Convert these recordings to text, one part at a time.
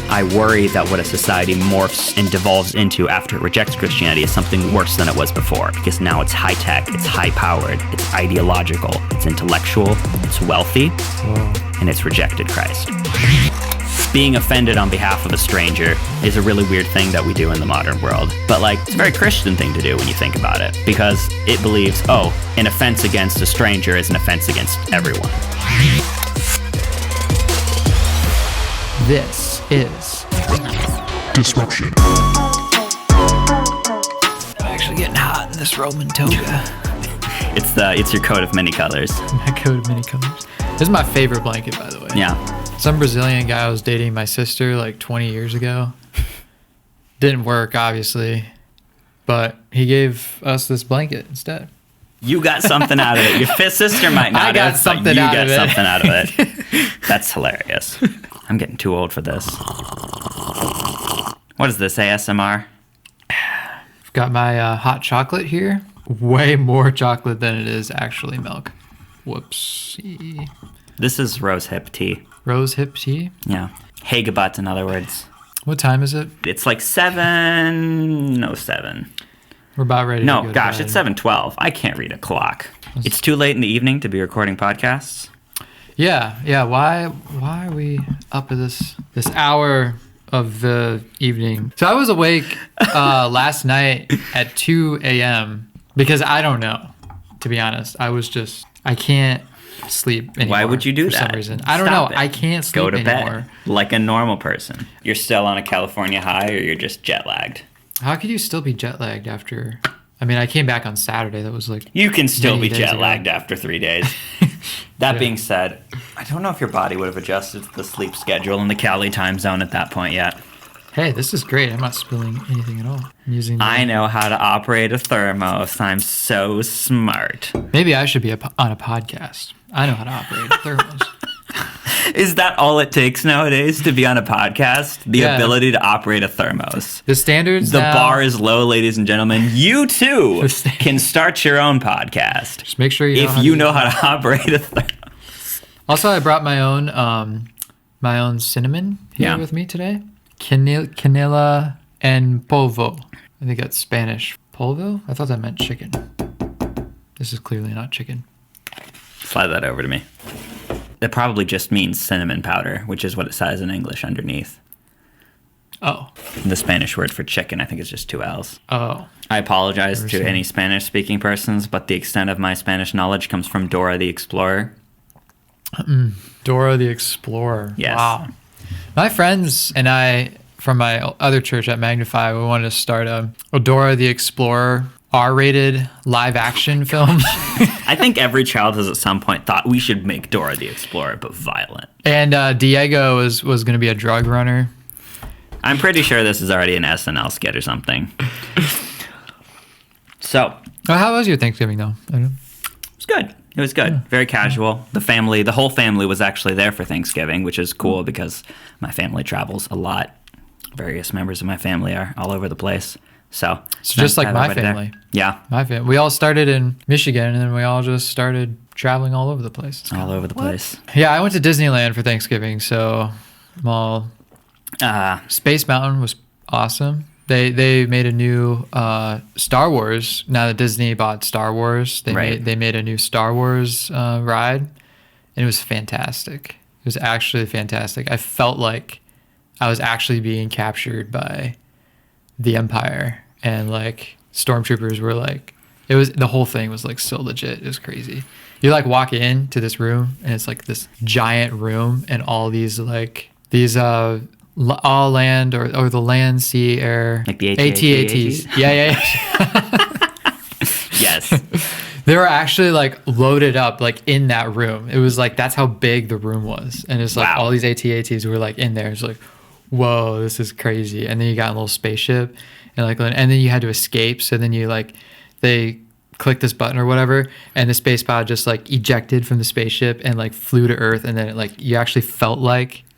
I worry that what a society morphs and devolves into after it rejects Christianity is something worse than it was before, because now it's high-tech, it's high-powered, it's ideological, it's intellectual, it's wealthy, and it's rejected Christ. Being offended on behalf of a stranger is a really weird thing that we do in the modern world. But it's a very Christian thing to do when you think about it, because it believes, an offense against a stranger is an offense against everyone. This is Disruption. I'm actually getting hot in this Roman toga. It's your coat of many colors. My coat of many colors. This is my favorite blanket, by the way. Yeah. Some Brazilian guy was dating my sister 20 years ago. Didn't work, obviously, but he gave us this blanket instead. You got something out of it. Your sister might not. I got have, something but you out got of it. something out of it. That's hilarious. I'm getting too old for this. What is this, ASMR? I've got my hot chocolate here. Way more chocolate than it is actually milk. Whoopsie. This is rose hip tea. Rose hip tea? Yeah. Hagebutt, in other words. What time is it? It's 7:07. We're about ready to go to gosh, bed. it's 7:12. I can't read a clock. It's too late in the evening to be recording podcasts. Yeah. Why are we up at this hour of the evening? So I was awake last night at 2 a.m. because I don't know, to be honest. I can't sleep anymore. Why would you do for that? some reason? I don't Stop know. it. I can't sleep Go to anymore. bed like a normal person. You're still on a California high, or you're just jet lagged? How could you still be jet lagged after? I mean, I came back on Saturday. That was You can still many be days jet lagged ago. after 3 days. That Yeah. being said, I don't know if your body would have adjusted to the sleep schedule in the Cali time zone at that point yet. Hey, this is great. I'm not spilling anything at all. I'm using. I know how to operate a thermos. I'm so smart. Maybe I should be on a podcast. I know how to operate a thermos. Is that all it takes nowadays to be on a podcast? The Yeah. ability to operate a thermos. The standards. The now, bar is low, ladies and gentlemen. You too The sta- can start your own podcast Just make sure you. if you know how to operate a thermos. Also, I brought my own cinnamon here Yeah. with me today. Canela and polvo. I think that's Spanish. Polvo? I thought that meant chicken. This is clearly not chicken. Slide that over to me. That probably just means cinnamon powder, which is what it says in English underneath. Oh. The Spanish word for chicken, I think, is just 2 L's. Oh. I apologize Never to seen any it. Spanish-speaking persons, but the extent of my Spanish knowledge comes from Dora the Explorer. Dora the Explorer. Yes. Wow. My friends and I, from my other church at Magnify, we wanted to start a Dora the Explorer R-rated live-action film. I think every child has at some point thought we should make Dora the Explorer, but violent. And Diego was going to be a drug runner. I'm pretty sure this is already an SNL skit or something. So, How was your Thanksgiving, though? I don't know. it was good. It was good. Very casual. The whole family was actually there for Thanksgiving, which is cool because my family travels a lot. Various members of my family are all over the place. So It's just like my family. Yeah. My family. We all started in Michigan, and then we all just started traveling all over the place. All over the place. Yeah, I went to Disneyland for Thanksgiving, so I'm all... Space Mountain was awesome. They made a new Star Wars. Now that Disney bought Star Wars, they made a new Star Wars ride, and it was fantastic. It was actually fantastic. I felt like I was actually being captured by the Empire, and stormtroopers were the whole thing was so legit. It was crazy. You walk into this room, and it's this giant room, and all these all land or the land, sea, air, Like the AT-ATs. Yeah. Yes. They were actually loaded up in that room. It was that's how big the room was, and it's Wow. all these AT-ATs were in there. It's whoa, this is crazy. And then you got a little spaceship, and and then you had to escape. So then you they clicked this button or whatever, and the space pod just ejected from the spaceship and flew to Earth, and then it you actually felt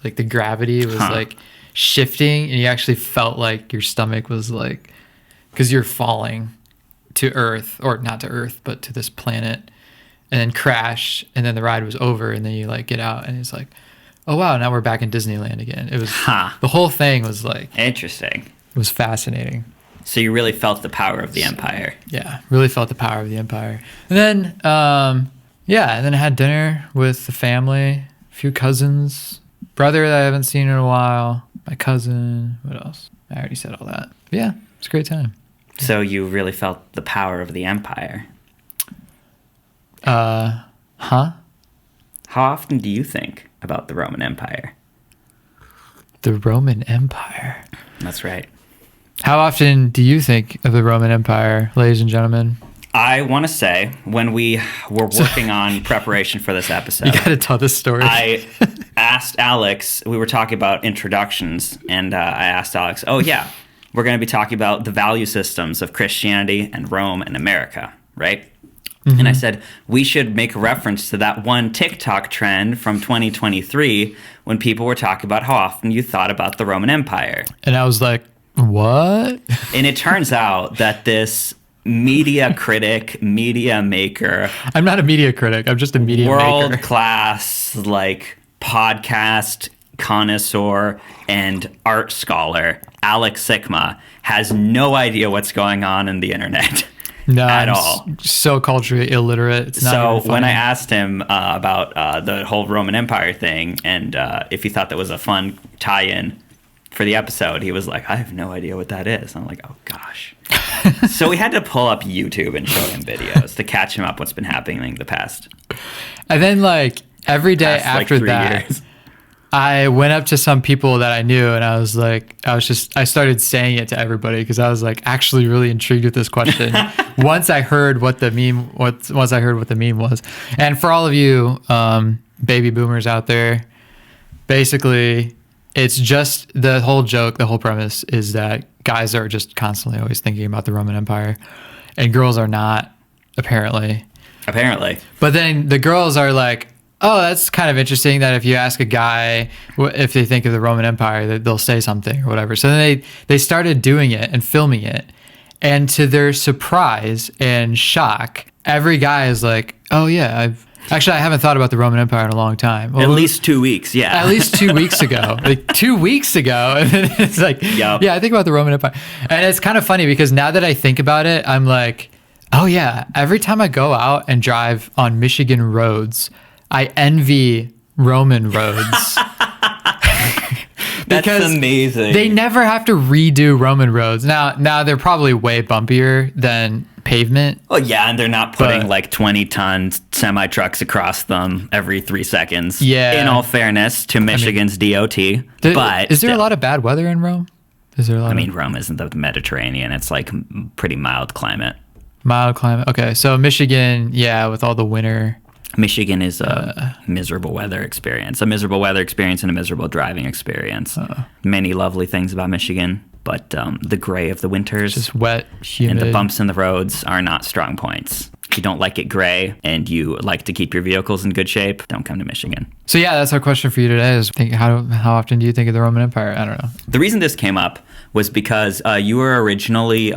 the gravity was shifting, and you actually felt your stomach was because you're falling to Earth, or not to Earth, but to this planet, and then crash, and then the ride was over, and then you like get out, and it's like, oh wow, now we're back in Disneyland again. It was the whole thing was like interesting. It was fascinating. So you really felt the power of the Empire. Yeah, really felt the power of the Empire. And then, and then I had dinner with the family, a few cousins, brother that I haven't seen in a while, my cousin. What else? I already said all that. But yeah, it's a great time. So you really felt the power of the Empire. Huh? How often do you think about the Roman Empire? The Roman Empire. That's right. How often do you think of the Roman Empire, ladies and gentlemen? I want to say, when we were working on preparation for this episode, you got to tell this story. I asked Alex, we were talking about introductions, and I asked Alex, oh yeah, we're going to be talking about the value systems of Christianity and Rome and America, right? Mm-hmm. And I said, we should make a reference to that one TikTok trend from 2023 when people were talking about how often you thought about the Roman Empire. And I was like, what? And it turns out that this media critic, media maker. I'm not a media critic. I'm just a media maker. World-class, like, podcast connoisseur and art scholar, Alex Sikma, has no idea what's going on in the internet. No, at I'm all. So culturally illiterate. It's not so even funny. when I asked him about the whole Roman Empire thing and if he thought that was a fun tie-in for the episode, he was like, I have no idea what that is. I'm like, oh gosh. So we had to pull up YouTube and show him videos to catch him up what's been happening the past. And then like every day past, after like, 3 that, years. I went up to some people that I knew and I started saying it to everybody because I was like actually really intrigued with this question. once I heard what the meme was. And for all of you baby boomers out there, basically it's just the whole joke, the whole premise is that guys are just constantly always thinking about the Roman Empire and girls are not, apparently. But then the girls are like, oh, that's kind of interesting that if you ask a guy if they think of the Roman Empire, that they'll say something or whatever. So then they started doing it and filming it. And to their surprise and shock, every guy is like, oh yeah, I haven't thought about the Roman Empire in a long time. Well, at least 2 weeks, yeah. At least 2 weeks ago. Like 2 weeks ago. And then it's like, yep. Yeah, I think about the Roman Empire. And it's kind of funny because now that I think about it, I'm like, oh yeah, every time I go out and drive on Michigan roads, I envy Roman roads. That's amazing. They never have to redo Roman roads. Now they're probably way bumpier than pavement. Oh yeah, and they're not putting like 20-ton semi trucks across them every 3 seconds. Yeah. In all fairness to Michigan's DOT, but is there a lot of bad weather in Rome? Rome isn't the Mediterranean. It's like pretty mild climate. Mild climate. Okay, so Michigan, yeah, with all the winter. Michigan is a miserable weather experience, and a miserable driving experience. Many lovely things about Michigan, but the gray of the winters, just wet, humid, and the bumps in the roads are not strong points. If you don't like it gray and you like to keep your vehicles in good shape, don't come to Michigan. So yeah, that's our question for you today is how often do you think of the Roman Empire? I don't know. The reason this came up was because you were originally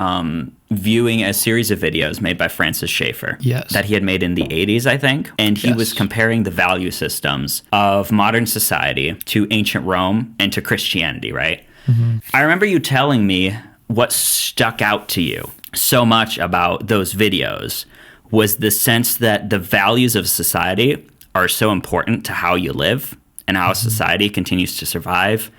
viewing a series of videos made by Francis Schaeffer. Yes. That he had made in the 80s, I think. And he was comparing the value systems of modern society to ancient Rome and to Christianity, right? Mm-hmm. I remember you telling me what stuck out to you so much about those videos was the sense that the values of society are so important to how you live and how society continues to survive.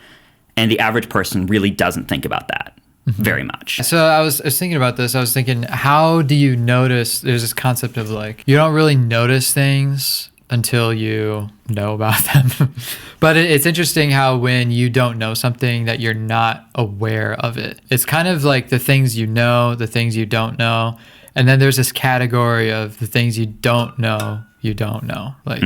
And the average person really doesn't think about that very much. So I was thinking about this. I was thinking, how do you notice? There's this concept of like, you don't really notice things until you know about them. But it's interesting how when you don't know something that you're not aware of it. It's kind of like the things you know, the things you don't know. And then there's this category of the things you don't know. Like,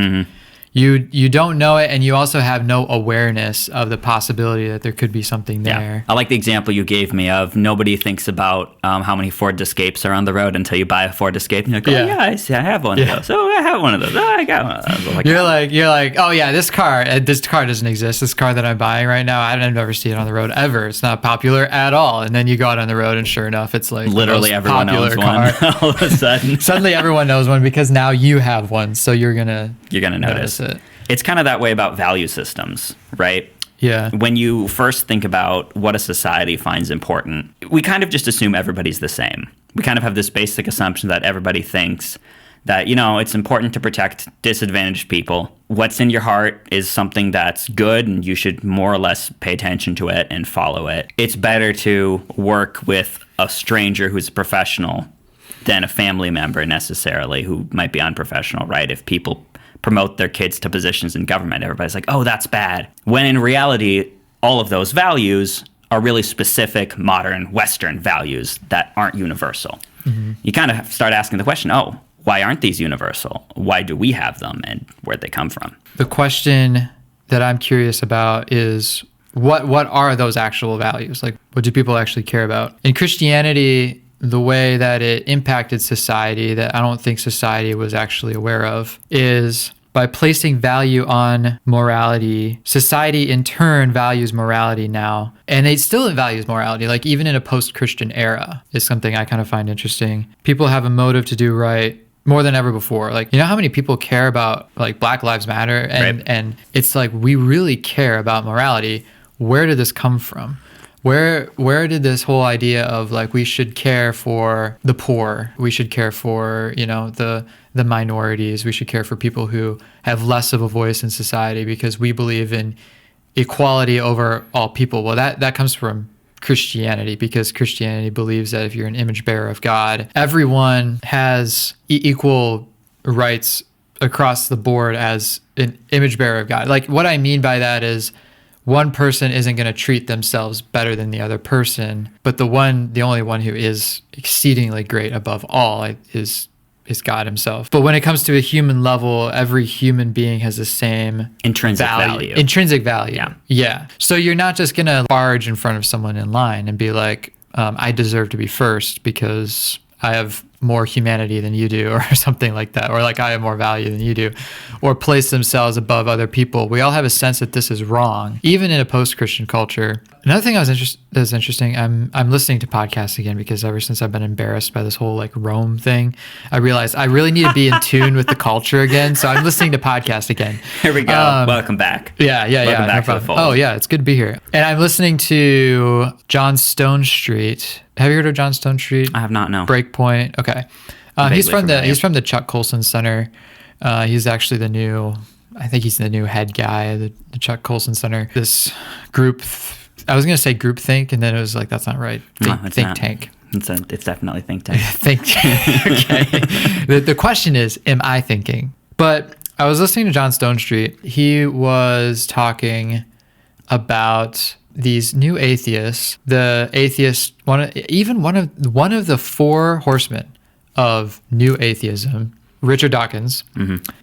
You don't know it, and you also have no awareness of the possibility that there could be something there. I like the example you gave me of nobody thinks about how many Ford Escapes are on the road until you buy a Ford Escape, and you're like, oh yeah, I see, I have one of those. Oh, I have one of those. Oh, I got one of those. Like, you're like, oh yeah, this car doesn't exist. This car that I'm buying right now, I've never seen it on the road ever. It's not popular at all. And then you go out on the road, and sure enough, it's like literally everyone owns one. All of a sudden, suddenly everyone knows one because now you have one. So you're gonna notice it. It's kind of that way about value systems, right? Yeah. When you first think about what a society finds important, we kind of just assume everybody's the same. We kind of have this basic assumption that everybody thinks that, it's important to protect disadvantaged people. What's in your heart is something that's good, and you should more or less pay attention to it and follow it. It's better to work with a stranger who's a professional than a family member necessarily who might be unprofessional, right? If people promote their kids to positions in government, everybody's like, oh, that's bad. When in reality, all of those values are really specific modern Western values that aren't universal. Mm-hmm. You kind of start asking the question, oh, why aren't these universal? Why do we have them, and where'd they come from? The question that I'm curious about is what are those actual values? Like, what do people actually care about? In Christianity, the way that it impacted society that I don't think society was actually aware of is by placing value on morality. Society in turn values morality now, and it still values morality. Like even in a post-Christian era is something I kind of find interesting. People have a motive to do right more than ever before. Like, how how many people care about like Black Lives Matter? And it's like, we really care about morality. Where did this come from? Where did this whole idea of like we should care for the poor, we should care for the minorities, we should care for people who have less of a voice in society because we believe in equality over all people? Well, that comes from Christianity, because Christianity believes that if you're an image bearer of God, everyone has equal rights across the board as an image bearer of God. Like what I mean by that is, one person isn't going to treat themselves better than the other person, but the only one who is exceedingly great above all is God himself. But when it comes to a human level, every human being has the same intrinsic value. Intrinsic value. Yeah. So you're not just going to barge in front of someone in line and be like, I deserve to be first because I have more humanity than you do, or something like that, or like I have more value than you do, or place themselves above other people. We all have a sense that this is wrong, even in a post-Christian culture. Another thing that's interesting, I'm listening to podcasts again because ever since I've been embarrassed by this whole like Rome thing, I realized I really need to be in tune with the culture again. So I'm listening to podcasts again. Here we go. Welcome back. Yeah. Welcome back to the fold. Oh yeah, it's good to be here. And I'm listening to John Stone Street. Have you heard of John Stone Street? I have not, no. Breakpoint. Okay. He's from the Chuck Colson Center. He's actually the new head guy of the Chuck Colson Center. This group, I was going to say group think, and then it was like, that's not right. Think tank. It's definitely think tank. Think tank. Okay. The question is, am I thinking? But I was listening to John Stone Street. He was talking about these new atheists. The atheist, one of the four horsemen of new atheism, Richard Dawkins,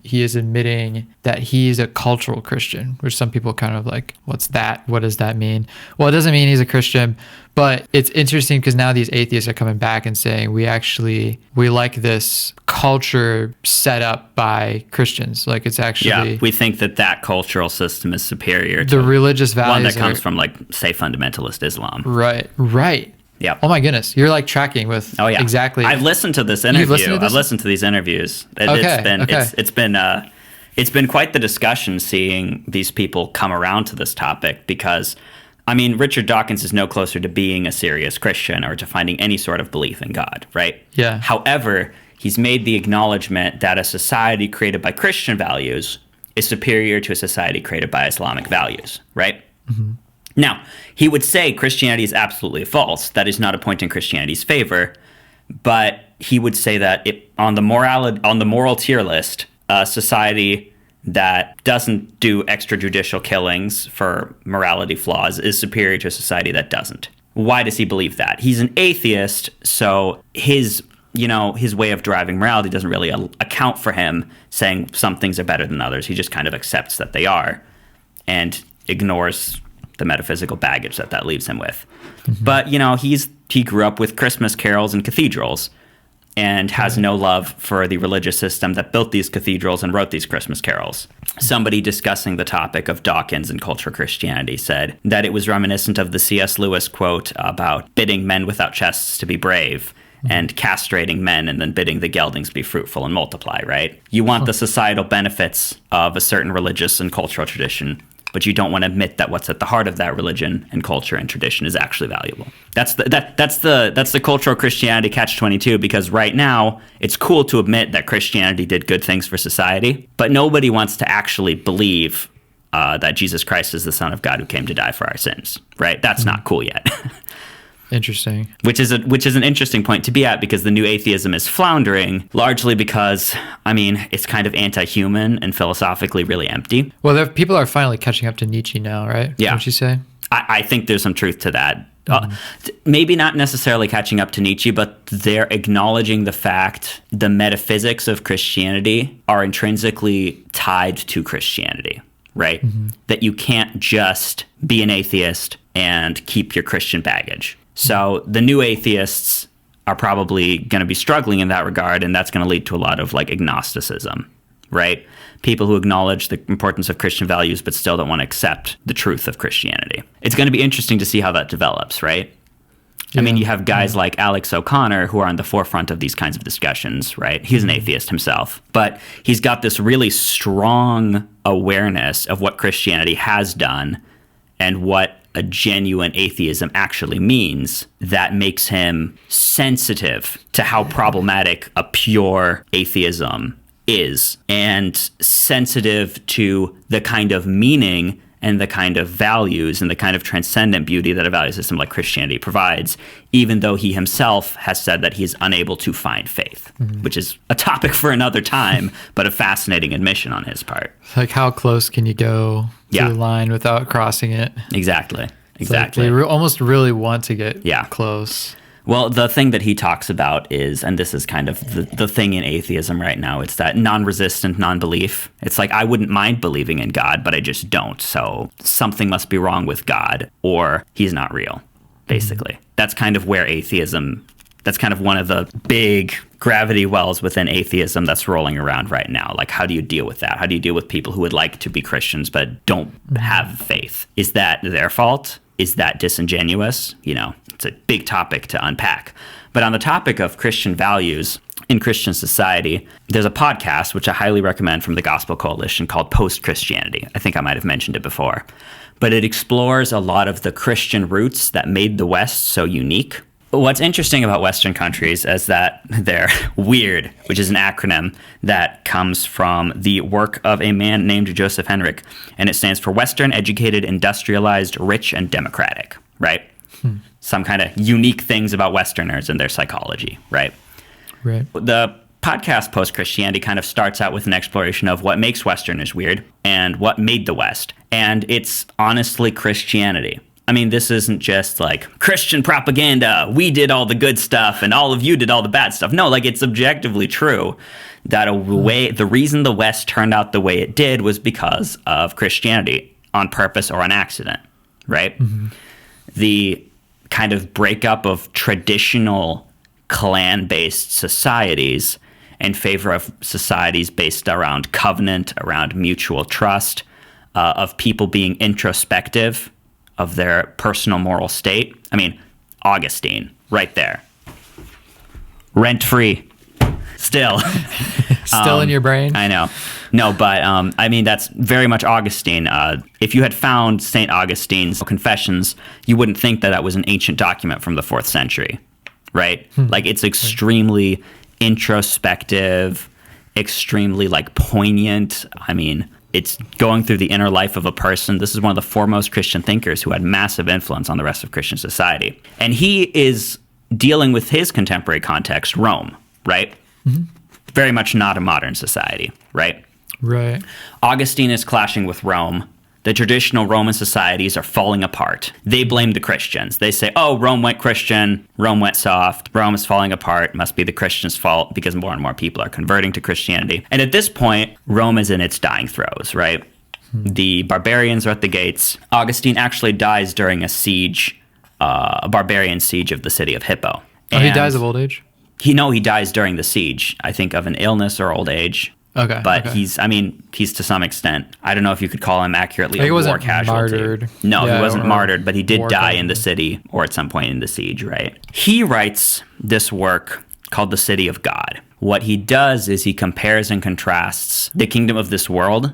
he is admitting that he's a cultural Christian, which some people kind of like, what's that? What does that mean? Well, it doesn't mean he's a Christian, but it's interesting because now these atheists are coming back and saying, we like this culture set up by Christians. Like it's actually... Yeah, we think that cultural system is superior to the religious values. One that comes from like, say, fundamentalist Islam. Right. Yeah. Oh my goodness, you're like tracking with exactly. I've listened to this interview. I've listened to these interviews. It's been quite the discussion seeing these people come around to this topic because, I mean, Richard Dawkins is no closer to being a serious Christian or to finding any sort of belief in God, right? Yeah. However, he's made the acknowledgement that a society created by Christian values is superior to a society created by Islamic values, right? Mm-hmm. Now, he would say Christianity is absolutely false. That is not a point in Christianity's favor. But he would say that on the moral tier list, a society that doesn't do extrajudicial killings for morality flaws is superior to a society that doesn't. Why does he believe that? He's an atheist, so his his way of deriving morality doesn't really account for him saying some things are better than others. He just kind of accepts that they are and ignores the metaphysical baggage that leaves him with. Mm-hmm. But, he grew up with Christmas carols and cathedrals and has no love for the religious system that built these cathedrals and wrote these Christmas carols. Somebody discussing the topic of Dawkins and cultural Christianity said that it was reminiscent of the C.S. Lewis quote about bidding men without chests to be brave and castrating men and then bidding the geldings be fruitful and multiply, right? You want the societal benefits of a certain religious and cultural tradition, but you don't want to admit that what's at the heart of that religion and culture and tradition is actually valuable. That's the cultural Christianity catch-22, because right now it's cool to admit that Christianity did good things for society, but nobody wants to actually believe that Jesus Christ is the Son of God who came to die for our sins, right? That's not cool yet. Interesting. Which is an interesting point to be at, because the new atheism is floundering, largely because, it's kind of anti-human and philosophically really empty. Well, people are finally catching up to Nietzsche now, right? Yeah. Don't you say? I think there's some truth to that. Maybe not necessarily catching up to Nietzsche, but they're acknowledging the fact the metaphysics of Christianity are intrinsically tied to Christianity, right? Mm-hmm. That you can't just be an atheist and keep your Christian baggage. So the new atheists are probably going to be struggling in that regard, and that's going to lead to a lot of agnosticism, right? People who acknowledge the importance of Christian values but still don't want to accept the truth of Christianity. It's going to be interesting to see how that develops, right? Yeah. You have guys like Alex O'Connor who are on the forefront of these kinds of discussions, right? He's an atheist himself, but he's got this really strong awareness of what Christianity has done and what a genuine atheism actually means, that makes him sensitive to how problematic a pure atheism is, and sensitive to the kind of meaning and the kind of values and the kind of transcendent beauty that a value system like Christianity provides, even though he himself has said that he's unable to find faith, which is a topic for another time, but a fascinating admission on his part. Like, how close can you go to the line without crossing it? Exactly. Like they almost really want to get close. Well, the thing that he talks about is, and this is kind of the thing in atheism right now, it's that non-resistant non-belief. It's like, I wouldn't mind believing in God, but I just don't. So something must be wrong with God, or he's not real, basically. That's kind of where atheism, that's kind of one of the big gravity wells within atheism that's rolling around right now. Like, how do you deal with that? How do you deal with people who would like to be Christians but don't have faith? Is that their fault? Is that disingenuous? It's a big topic to unpack. But on the topic of Christian values in Christian society, there's a podcast which I highly recommend from the Gospel Coalition called Post-Christianity. I think I might have mentioned it before. But it explores a lot of the Christian roots that made the West so unique. What's interesting about Western countries is that they're WEIRD, which is an acronym that comes from the work of a man named Joseph Henrich, and it stands for Western, Educated, Industrialized, Rich, and Democratic, right? Some kind of unique things about Westerners and their psychology, right? Right. The podcast Post-Christianity kind of starts out with an exploration of what makes Westerners weird and what made the West, and it's honestly Christianity. This isn't just like Christian propaganda. We did all the good stuff and all of you did all the bad stuff. No, it's objectively true that the reason the West turned out the way it did was because of Christianity, on purpose or on accident, right? Mm-hmm. The kind of breakup of traditional clan-based societies in favor of societies based around covenant, around mutual trust, of people being introspective of their personal moral state. Augustine, right there. Rent-free. Still. Still in your brain? I know. No, but that's very much Augustine. If you had found St. Augustine's Confessions, you wouldn't think that was an ancient document from the 4th century, right? It's extremely introspective, extremely poignant. It's going through the inner life of a person. This is one of the foremost Christian thinkers who had massive influence on the rest of Christian society. And he is dealing with his contemporary context, Rome, right? Mm-hmm. Very much not a modern society, right? Right. Augustine is clashing with Rome the traditional Roman societies are falling apart. They blame the Christians. They say, oh, Rome went Christian, Rome went soft, Rome is falling apart, must be the Christians' fault because more and more people are converting to Christianity. And at this point, Rome is in its dying throes, right? The barbarians are at the gates. Augustine actually dies during a siege, a barbarian siege of the city of Hippo. Oh, he dies of old age? He dies during the siege, I think of an illness or old age. Okay. But he's to some extent, I don't know if you could call him accurately a war casualty. Martyred. No, Yeah, he wasn't martyred, but he did die casualty. in the city or at some point in the siege, right? He writes this work called The City of God. What he does is he compares and contrasts the kingdom of this world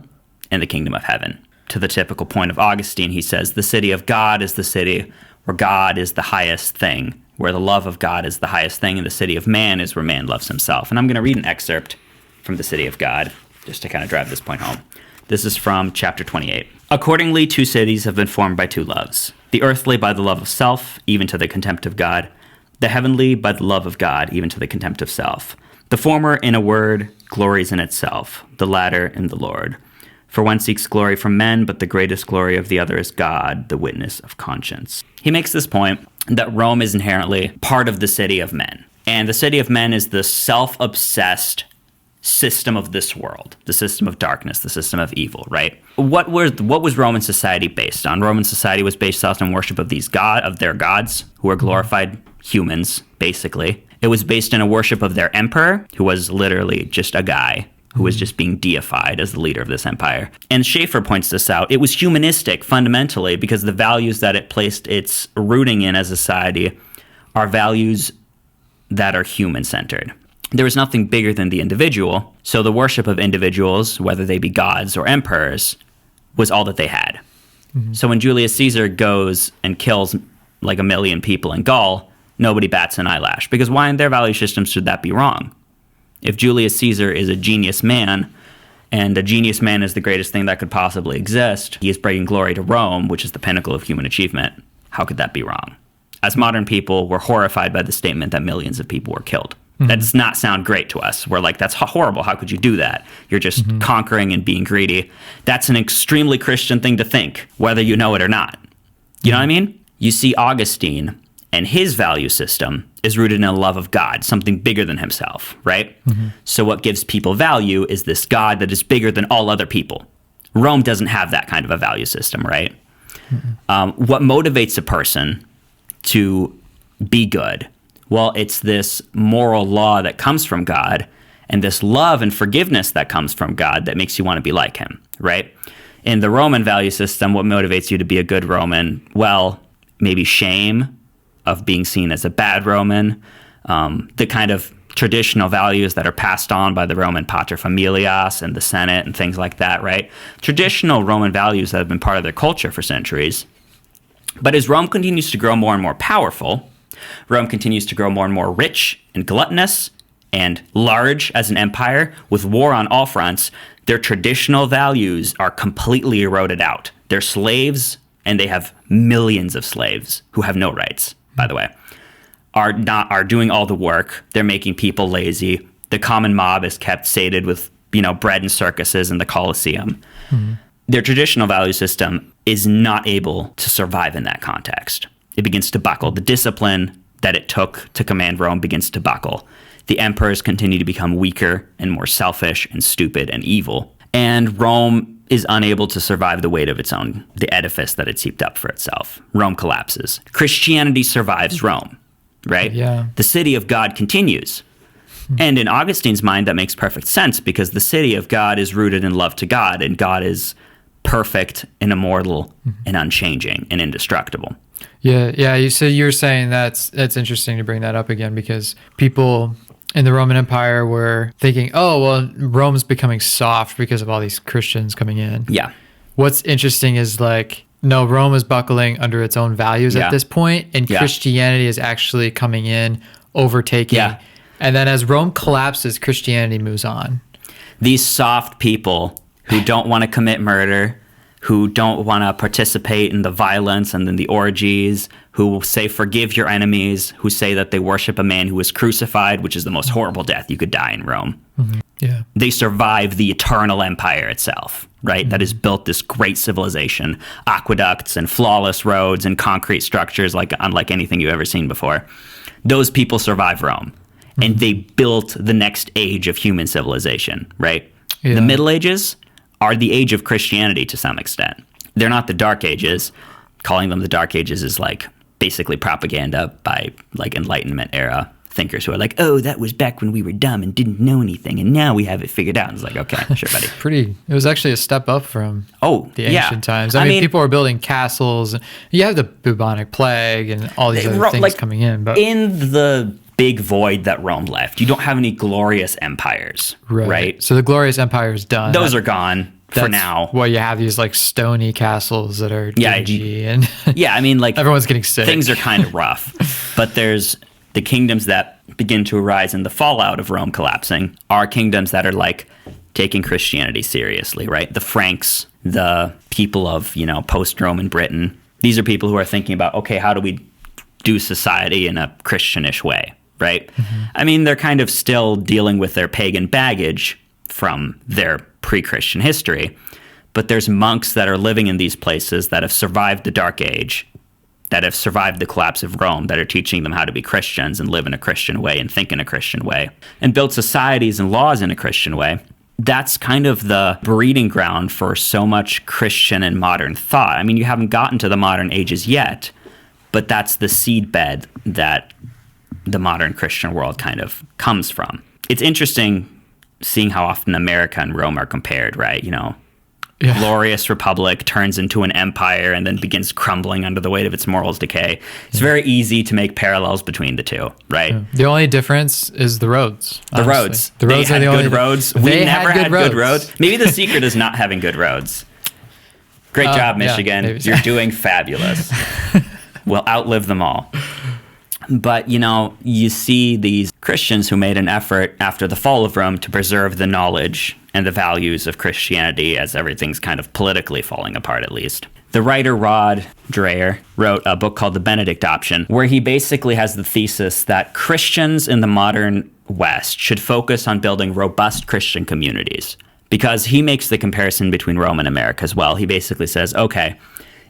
and the kingdom of heaven. To the typical point of Augustine, he says, the city of God is the city where God is the highest thing, where the love of God is the highest thing, and the city of man is where man loves himself. And I'm going to read an excerpt from The City of God, just to kind of drive this point home. This is from chapter 28. Accordingly, two cities have been formed by two loves. The earthly by the love of self, even to the contempt of God. The heavenly by the love of God, even to the contempt of self. The former, in a word, glories in itself. The latter in the Lord. For one seeks glory from men, but the greatest glory of the other is God, the witness of conscience. He makes this point that Rome is inherently part of the city of men. And the city of men is the self-obsessed system of this world, the system of darkness, the system of evil, right? What was Roman society based on? Roman society was based on worship of their gods, who are glorified humans, basically. It was based in a worship of their emperor, who was literally just a guy who was just being deified as the leader of this empire. And Schaeffer points this out. It was humanistic fundamentally because the values that it placed its rooting in as a society are values that are human-centered. There was nothing bigger than the individual, so the worship of individuals, whether they be gods or emperors, was all that they had. Mm-hmm. So when Julius Caesar goes and kills like 1 million people in Gaul, nobody bats an eyelash, because why in their value system should that be wrong? If Julius Caesar is a genius man, and a genius man is the greatest thing that could possibly exist, he is bringing glory to Rome, which is the pinnacle of human achievement, how could that be wrong? As modern people, we're horrified by the statement that millions of people were killed. That does not sound great to us. We're like, that's horrible. How could you do that? You're just conquering and being greedy. That's an extremely Christian thing to think, whether you know it or not. You know what I mean? You see Augustine, and his value system is rooted in a love of God, something bigger than himself, right? So what gives people value is this God that is bigger than all other people. Rome doesn't have that kind of a value system, right? What motivates a person to be good? Well, it's this moral law that comes from God and this love and forgiveness that comes from God that makes you want to be like him, right? In the Roman value system, what motivates you to be a good Roman? Well, maybe shame of being seen as a bad Roman, the kind of traditional values that are passed on by the Roman paterfamilias and the Senate and things like that, right? Traditional Roman values that have been part of their culture for centuries. But as Rome continues to grow more and more powerful, Rome continues to grow more and more rich and gluttonous and large as an empire with war on all fronts. Their traditional values are completely eroded out. They're slaves, and they have millions of slaves who have no rights, by the way, are doing all the work. They're making people lazy. The common mob is kept sated with, bread and circuses in the Colosseum. Their traditional value system is not able to survive in that context. It begins to buckle. The discipline that it took to command Rome begins to buckle. The emperors continue to become weaker and more selfish and stupid and evil. And Rome is unable to survive the weight of its own, the edifice that it's heaped up for itself. Rome collapses. Christianity survives Rome, right? Yeah. The city of God continues. And in Augustine's mind, that makes perfect sense because the city of God is rooted in love to God, and God is perfect and immortal and unchanging and indestructible. Yeah. So you're saying that's interesting to bring that up again because people in the Roman Empire were thinking, oh, well, Rome's becoming soft because of all these Christians coming in. Yeah. What's interesting is no, Rome is buckling under its own values at this point, and Christianity is actually coming in, overtaking. Yeah. And then as Rome collapses, Christianity moves on. These soft people who don't want to commit murder, who don't want to participate in the violence and in the orgies, who say forgive your enemies, who say that they worship a man who was crucified, which is the most horrible death you could die in Rome. Yeah. They survive the eternal empire itself, right? That has built this great civilization, aqueducts and flawless roads and concrete structures like unlike anything you've ever seen before. Those people survive Rome, and they built the next age of human civilization, right? Yeah. The Middle Ages are the age of Christianity to some extent. They're not the Dark Ages. Calling them the Dark Ages is like basically propaganda by like Enlightenment era thinkers who are like, oh, that was back when we were dumb and didn't know anything, and now we have it figured out. It's like, okay, sure, buddy. It was actually a step up from the yeah. ancient times. I mean, people were building castles. You have the bubonic plague and all these other things coming in. But in the big void that Rome left, you don't have any glorious empires, right? So the glorious empire is done. Those are gone for now. Well, you have these like stony castles that are dingy and yeah, I mean, like everyone's getting sick. Things are kind of rough, but there's the kingdoms that begin to arise in the fallout of Rome collapsing are kingdoms that are like taking Christianity seriously, right? The Franks, the people of, post-Roman Britain. These are people who are thinking about, okay, how do we do society in a Christianish way, right? I mean, they're kind of still dealing with their pagan baggage from their pre-Christian history, but there's monks that are living in these places that have survived the Dark Age, that have survived the collapse of Rome, that are teaching them how to be Christians and live in a Christian way and think in a Christian way and build societies and laws in a Christian way. That's kind of the breeding ground for so much Christian and modern thought. I mean, you haven't gotten to the modern ages yet, but that's the seedbed that the modern Christian world kind of comes from. It's interesting seeing how often America and Rome are compared, right? Glorious republic turns into an empire and then begins crumbling under the weight of its morals decay. It's very easy to make parallels between the two, right? Yeah. The only difference is the roads. The roads. The roads are the only good roads. We never had good roads. Maybe the secret is not having good roads. Great job, Michigan. Yeah, you're doing fabulous. We'll outlive them all. But, you see these Christians who made an effort after the fall of Rome to preserve the knowledge and the values of Christianity as everything's kind of politically falling apart, at least. The writer Rod Dreher wrote a book called The Benedict Option, where he basically has the thesis that Christians in the modern West should focus on building robust Christian communities. Because he makes the comparison between Rome and America as well. He basically says, okay,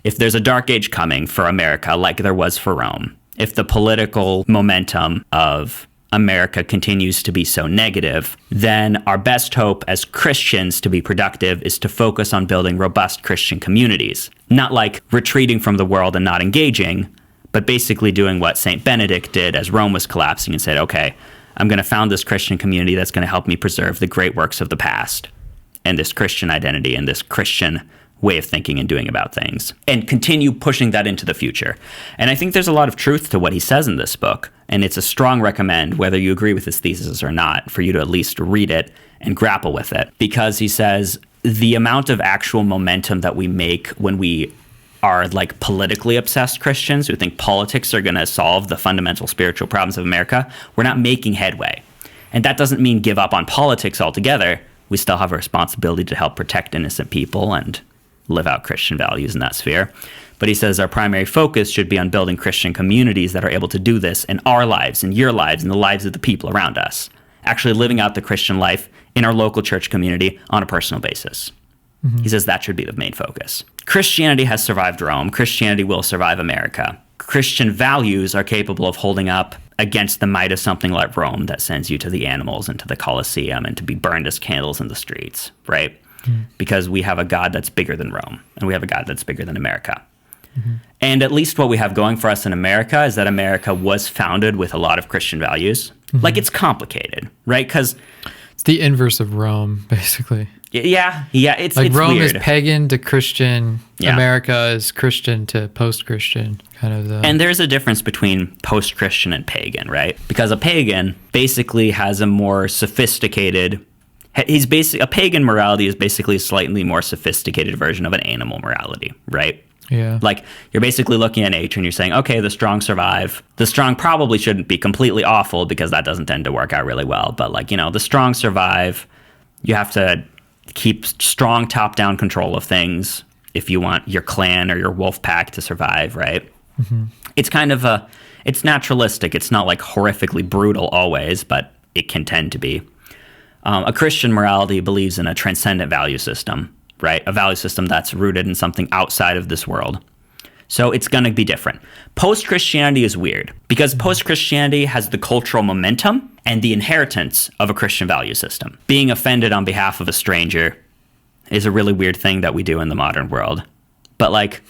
if there's a dark age coming for America like there was for Rome, if the political momentum of America continues to be so negative, then our best hope as Christians to be productive is to focus on building robust Christian communities. Not like retreating from the world and not engaging, but basically doing what St. Benedict did as Rome was collapsing and said, okay, I'm going to found this Christian community that's going to help me preserve the great works of the past and this Christian identity and this Christian way of thinking and doing about things, and continue pushing that into the future. And I think there's a lot of truth to what he says in this book, and it's a strong recommend, whether you agree with his thesis or not, for you to at least read it and grapple with it, because he says the amount of actual momentum that we make when we are like politically obsessed Christians who think politics are going to solve the fundamental spiritual problems of America, we're not making headway. And that doesn't mean give up on politics altogether. We still have a responsibility to help protect innocent people and live out Christian values in that sphere. But he says our primary focus should be on building Christian communities that are able to do this in our lives, in your lives, in the lives of the people around us. Actually living out the Christian life in our local church community on a personal basis. He says that should be the main focus. Christianity has survived Rome. Christianity will survive America. Christian values are capable of holding up against the might of something like Rome that sends you to the animals and to the Colosseum and to be burned as candles in the streets, right? Because we have a God that's bigger than Rome, and we have a God that's bigger than America. And at least what we have going for us in America is that America was founded with a lot of Christian values. Like, it's complicated, right? Because it's the inverse of Rome, basically. Yeah, it's like it's Rome weird. is pagan to Christian. Yeah. America is Christian to post-Christian, kind of. And there's a difference between post-Christian and pagan, right? Because a pagan basically has a more sophisticated. A pagan morality is basically a slightly more sophisticated version of an animal morality, right? Yeah. Like, you're basically looking at nature and you're saying, okay, the strong survive. The strong probably shouldn't be completely awful because that doesn't tend to work out really well. But, like, the strong survive. You have to keep strong top-down control of things. if you want your clan or your wolf pack to survive, right? It's kind of it's naturalistic. It's not like horrifically brutal always, but it can tend to be. A Christian morality believes in a transcendent value system, right? A value system that's rooted in something outside of this world. So it's going to be different. Post-Christianity is weird because post-Christianity has the cultural momentum and the inheritance of a Christian value system. Being offended on behalf of a stranger is a really weird thing that we do in the modern world. But like,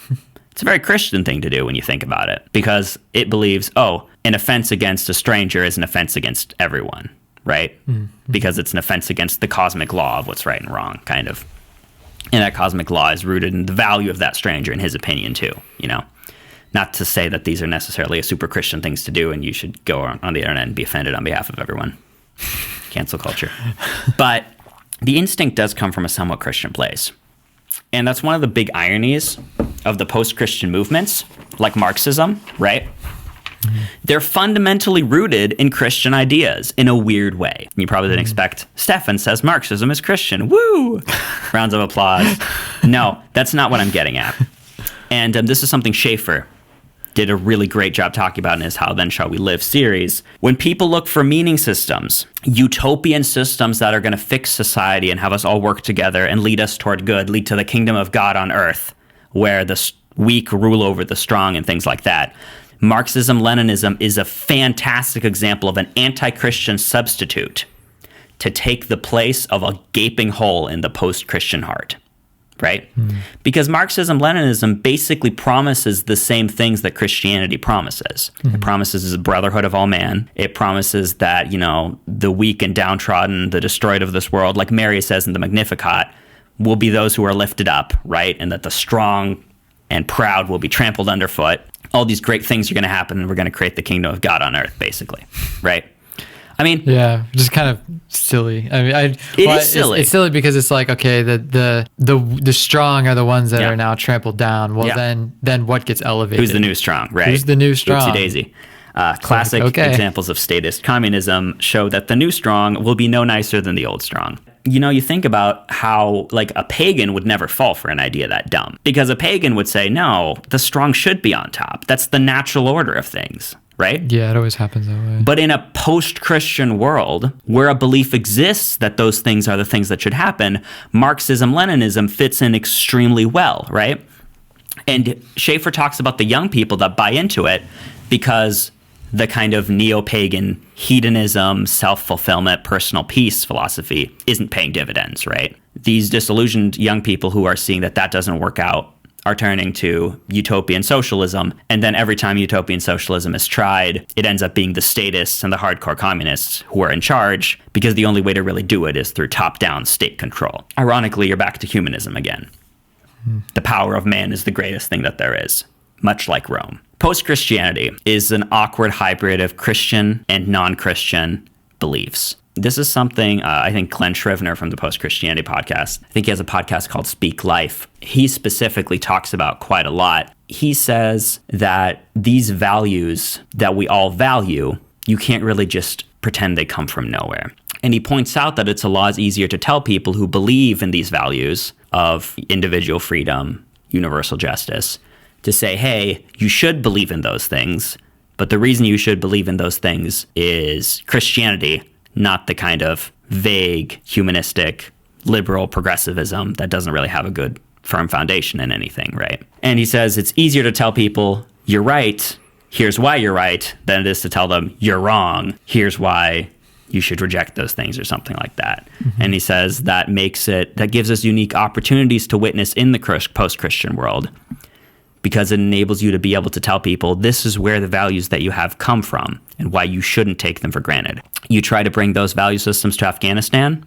it's a very Christian thing to do when you think about it, because it believes, oh, an offense against a stranger is an offense against everyone, right? Because it's an offense against the cosmic law of what's right and wrong, kind of. And that cosmic law is rooted in the value of that stranger, in his opinion, too, you know? Not to say that these are necessarily super Christian things to do and you should go on the internet and be offended on behalf of everyone. Cancel culture. But the instinct does come from a somewhat Christian place. And that's one of the big ironies of the post-Christian movements, like Marxism, right? They're fundamentally rooted in Christian ideas in a weird way. You probably didn't expect, Stefan says Marxism is Christian. Woo! Rounds of applause. No, that's not what I'm getting at. And this is something Schaeffer did a really great job talking about in his How Then Shall We Live series. When people look for meaning systems, utopian systems that are going to fix society and have us all work together and lead us toward good, lead to the kingdom of God on earth, where the weak rule over the strong and things like that, Marxism-Leninism is a fantastic example of an anti-Christian substitute to take the place of a gaping hole in the post-Christian heart, right? Because Marxism-Leninism basically promises the same things that Christianity promises. It promises a brotherhood of all man. It promises that, you know, the weak and downtrodden, the destroyed of this world, like Mary says in the Magnificat, will be those who are lifted up, right? And that the strong and proud will be trampled underfoot. All these great things are going to happen, and we're going to create the kingdom of God on earth, basically, right? I mean, yeah, just kind of silly. I mean, it is silly. It's silly because it's like, okay, the strong are the ones that are now trampled down. Well, then what gets elevated? Who's the new strong, right? Who's the new strong? Oopsie daisy. Classic examples of statist communism show that the new strong will be no nicer than the old strong. You know, you think about how, like, a pagan would never fall for an idea that dumb. Because a pagan would say, no, the strong should be on top. That's the natural order of things, right? Yeah, it always happens that way. But in a post-Christian world, where a belief exists that those things are the things that should happen, Marxism-Leninism fits in extremely well, right? And Schaeffer talks about the young people that buy into it because the kind of neo-pagan hedonism, self-fulfillment, personal peace philosophy isn't paying dividends, right? These disillusioned young people who are seeing that that doesn't work out are turning to utopian socialism. And then every time utopian socialism is tried, it ends up being the statists and the hardcore communists who are in charge, because the only way to really do it is through top-down state control. Ironically, you're back to humanism again. The power of man is the greatest thing that there is, much like Rome. Post-Christianity is an awkward hybrid of Christian and non-Christian beliefs. This is something I think Glenn Shrivner from the Post-Christianity podcast, I think he has a podcast called Speak Life. He specifically talks about quite a lot. He says that these values that we all value, you can't really just pretend they come from nowhere. And he points out that it's a lot easier to tell people who believe in these values of individual freedom, universal justice, to say, hey, you should believe in those things, but the reason you should believe in those things is Christianity, not the kind of vague, humanistic, liberal progressivism that doesn't really have a good, firm foundation in anything, right? And he says it's easier to tell people, you're right, here's why you're right, than it is to tell them, you're wrong, here's why you should reject those things, or something like that. And he says that gives us unique opportunities to witness in the post-Christian world, because it enables you to be able to tell people this is where the values that you have come from and why you shouldn't take them for granted. You try to bring those value systems to Afghanistan,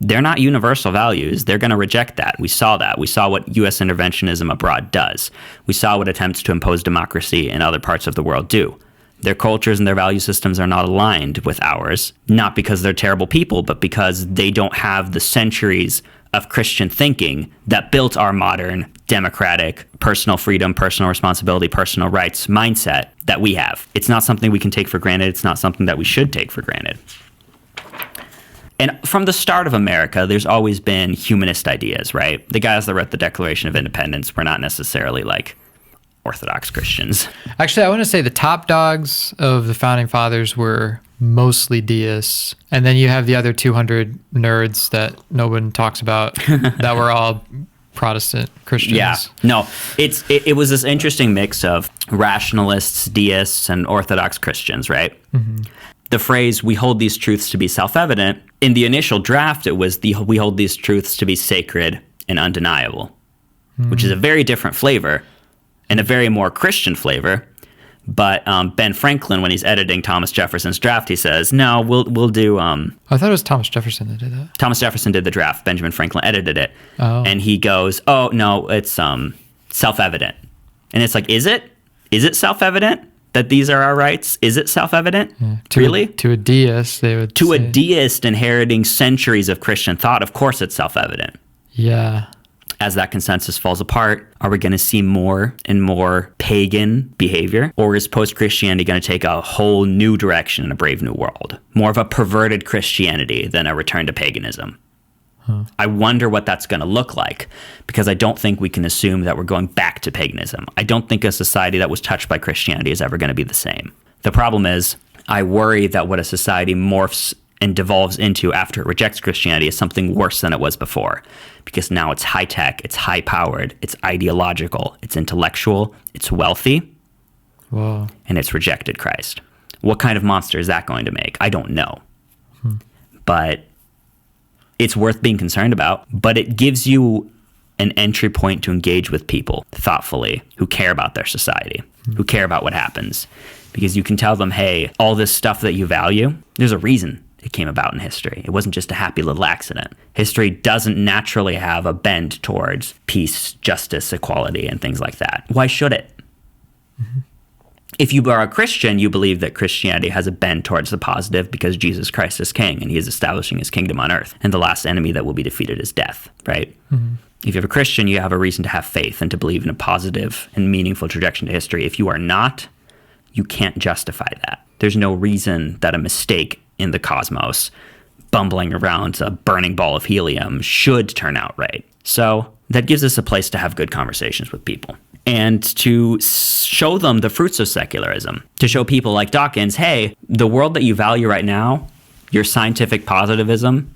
they're not universal values. They're going to reject that. We saw that. We saw what U.S. interventionism abroad does. We saw what attempts to impose democracy in other parts of the world do. Their cultures and their value systems are not aligned with ours, not because they're terrible people, but because they don't have the centuries of Christian thinking that built our modern, democratic, personal freedom, personal responsibility, personal rights mindset that we have. It's not something we can take for granted. It's not something that we should take for granted. And from the start of America, there's always been humanist ideas, right? The guys that wrote the Declaration of Independence were not necessarily like Orthodox Christians. Actually, I want to say the top dogs of the founding fathers were mostly deists. And then you have the other 200 nerds that no one talks about that were all Protestant Christians. Yeah, no, it was this interesting mix of rationalists, deists, and Orthodox Christians, right? Mm-hmm. The phrase, we hold these truths to be self-evident, in the initial draft, it was we hold these truths to be sacred and undeniable, which is a very different flavor and a very more Christian flavor. But Ben Franklin, when he's editing Thomas Jefferson's draft, he says, no, we'll do... I thought it was Thomas Jefferson that did that. Thomas Jefferson did the draft. Benjamin Franklin edited it. Oh. And he goes, oh, no, it's self-evident. And it's like, is it? Is it self-evident that these are our rights? Is it self-evident? Yeah. Really? To a deist, they would To say. a deist inheriting centuries of Christian thought, of course it's self-evident. Yeah. As that consensus falls apart, are we going to see more and more pagan behavior? Or is post-Christianity going to take a whole new direction in a brave new world? More of a perverted Christianity than a return to paganism. I wonder what that's going to look like, because I don't think we can assume that we're going back to paganism. I don't think a society that was touched by Christianity is ever going to be the same. The problem is, I worry that what a society morphs and devolves into after it rejects Christianity is something worse than it was before, because now it's high-tech, it's high-powered, it's ideological, it's intellectual, it's wealthy, Whoa. and it's rejected Christ. What kind of monster is that going to make? I don't know. But it's worth being concerned about. But it gives you an entry point to engage with people thoughtfully who care about their society, who care about what happens. Because you can tell them, hey, all this stuff that you value, there's a reason it came about in history. It wasn't just a happy little accident. History doesn't naturally have a bend towards peace, justice, equality, and things like that. Why should it? If you are a Christian, you believe that Christianity has a bend towards the positive because Jesus Christ is king and he is establishing his kingdom on earth. And the last enemy that will be defeated is death, right? If you're a Christian, you have a reason to have faith and to believe in a positive and meaningful trajectory to history. If you are not, you can't justify that. There's no reason that a mistake in the cosmos, bumbling around a burning ball of helium, should turn out right. So that gives us a place to have good conversations with people and to show them the fruits of secularism, to show people like Dawkins, hey, the world that you value right now, your scientific positivism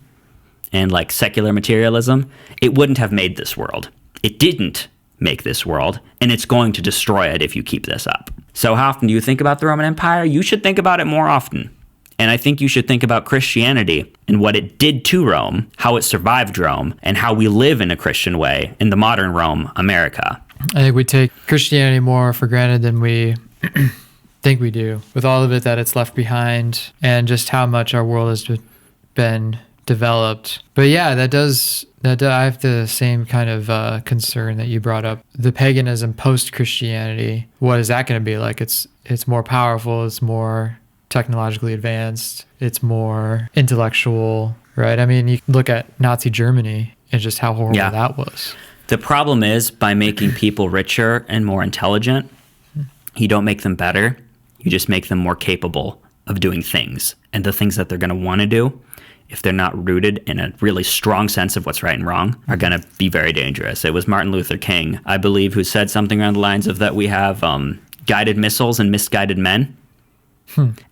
and like secular materialism, it wouldn't have made this world. It didn't make this world, and it's going to destroy it if you keep this up. So how often do you think about the Roman Empire? You should think about it more often. And I think you should think about Christianity and what it did to Rome, how it survived Rome, and how we live in a Christian way in the modern Rome, America. I think we take Christianity more for granted than we think we do, with all of it that it's left behind and just how much our world has been developed. But yeah, I have the same kind of concern that you brought up. The paganism post-Christianity, what is that going to be like? It's more powerful, it's more technologically advanced, it's more intellectual, right? I mean, you look at Nazi Germany and just how horrible that was. The problem is, by making people richer and more intelligent, you don't make them better. You just make them more capable of doing things. And the things that they're going to want to do, if they're not rooted in a really strong sense of what's right and wrong, are going to be very dangerous. It was Martin Luther King, I believe, who said something around the lines of that we have guided missiles and misguided men.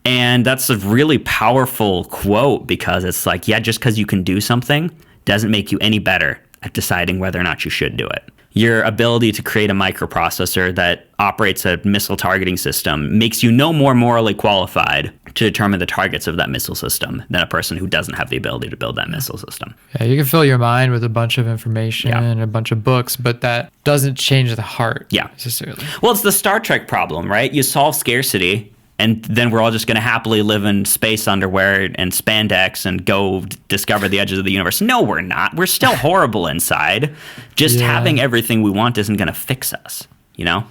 And that's a really powerful quote, because it's like, yeah, just because you can do something doesn't make you any better at deciding whether or not you should do it. Your ability to create a microprocessor that operates a missile targeting system makes you no more morally qualified to determine the targets of that missile system than a person who doesn't have the ability to build that missile system. Yeah, you can fill your mind with a bunch of information and a bunch of books, but that doesn't change the heart necessarily. Well, it's the Star Trek problem, right? You solve scarcity, and then we're all just going to happily live in space underwear and spandex and go discover the edges of the universe. No, we're not. We're still horrible inside. Just having everything we want isn't going to fix us, you know?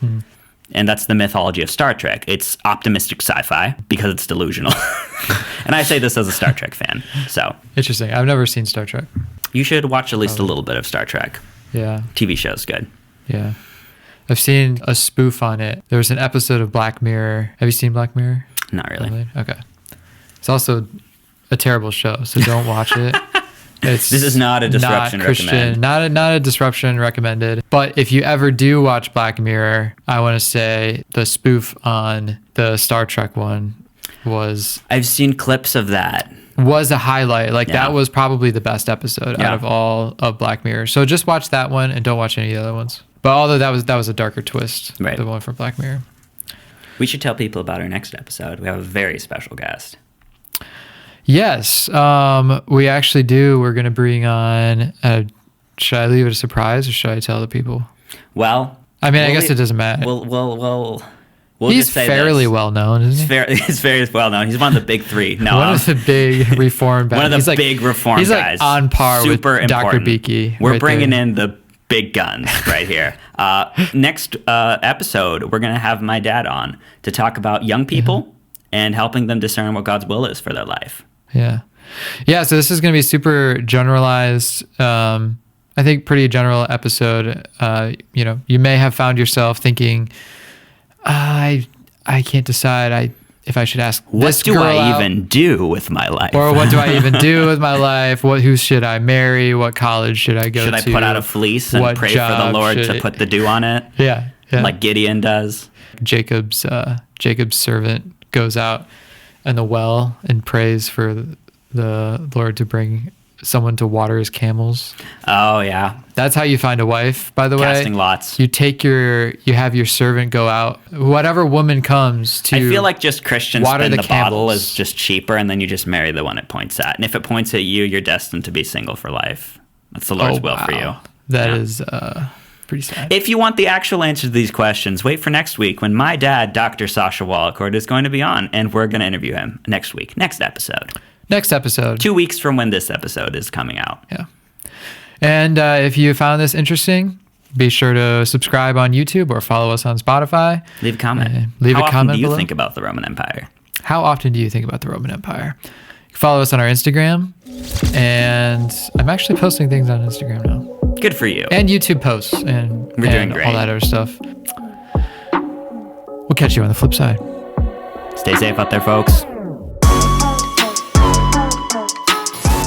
And that's the mythology of Star Trek. It's optimistic sci-fi because it's delusional. And I say this as a Star Trek fan. So interesting. I've never seen Star Trek. You should watch at least a little bit of Star Trek. Yeah. TV show's good. Yeah. I've seen a spoof on it. There was an episode of Black Mirror. Have you seen Black Mirror? Not really. Okay. It's also a terrible show, so don't watch it. This is not a disruption recommended. Not a disruption recommended. But if you ever do watch Black Mirror, I want to say the spoof on the Star Trek one I've seen clips of that. Was a highlight. Like that was probably the best episode out of all of Black Mirror. So just watch that one and don't watch any of the other ones. But although that was a darker twist, right. The one from Black Mirror. We should tell people about our next episode. We have a very special guest. Yes, we actually do. We're going to bring on, should I leave it a surprise or should I tell the people? Well, I mean, I guess it doesn't matter. We'll he's just say fairly well known, isn't he? He's very well known. He's one of the big three. No, one of the big reform guys. One of the big reform guys. He's like on par Super with Dr. Beaky. We're bringing in the big guns right here. Next episode, we're going to have my dad on to talk about young people and helping them discern what God's will is for their life. Yeah. So this is going to be super generalized. I think pretty general episode. You may have found yourself thinking, I can't decide if I should ask this girl what do I out, even do with my life? or what do I even do with my life? Who should I marry? What college should I go to? Should I put out a fleece and pray for the Lord to put the dew on it? Yeah. Like Gideon does. Jacob's servant goes out in the well and prays for the Lord to bring someone to water his camels. Oh yeah. That's how you find a wife, by the way. Casting lots. You have your servant go out. Whatever woman comes to I feel like just Christians water spin the bottle camels. is just cheaper, and then you just marry the one it points at. And if it points at you, you're destined to be single for life. That's the Lord's will for you. That is pretty sad. If you want the actual answer to these questions, wait for next week when my dad, Dr. Sasha Walicord, is going to be on, and we're going to interview him next week. Next episode. 2 weeks from when this episode is coming out. Yeah. And if you found this interesting, be sure to subscribe on YouTube or follow us on Spotify. Leave a comment. How often do you below. think about the Roman Empire? How often do you think about the Roman Empire? You can follow us on our Instagram. And I'm actually posting things on Instagram now. Good for you. And YouTube posts and doing great. All that other stuff. We'll catch you on the flip side. Stay safe out there, folks.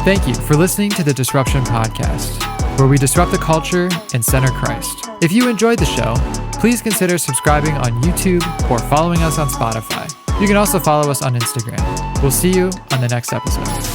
Thank you for listening to the Disruption Podcast, where we disrupt the culture and center Christ. If you enjoyed the show, please consider subscribing on YouTube or following us on Spotify. You can also follow us on Instagram. We'll see you on the next episode.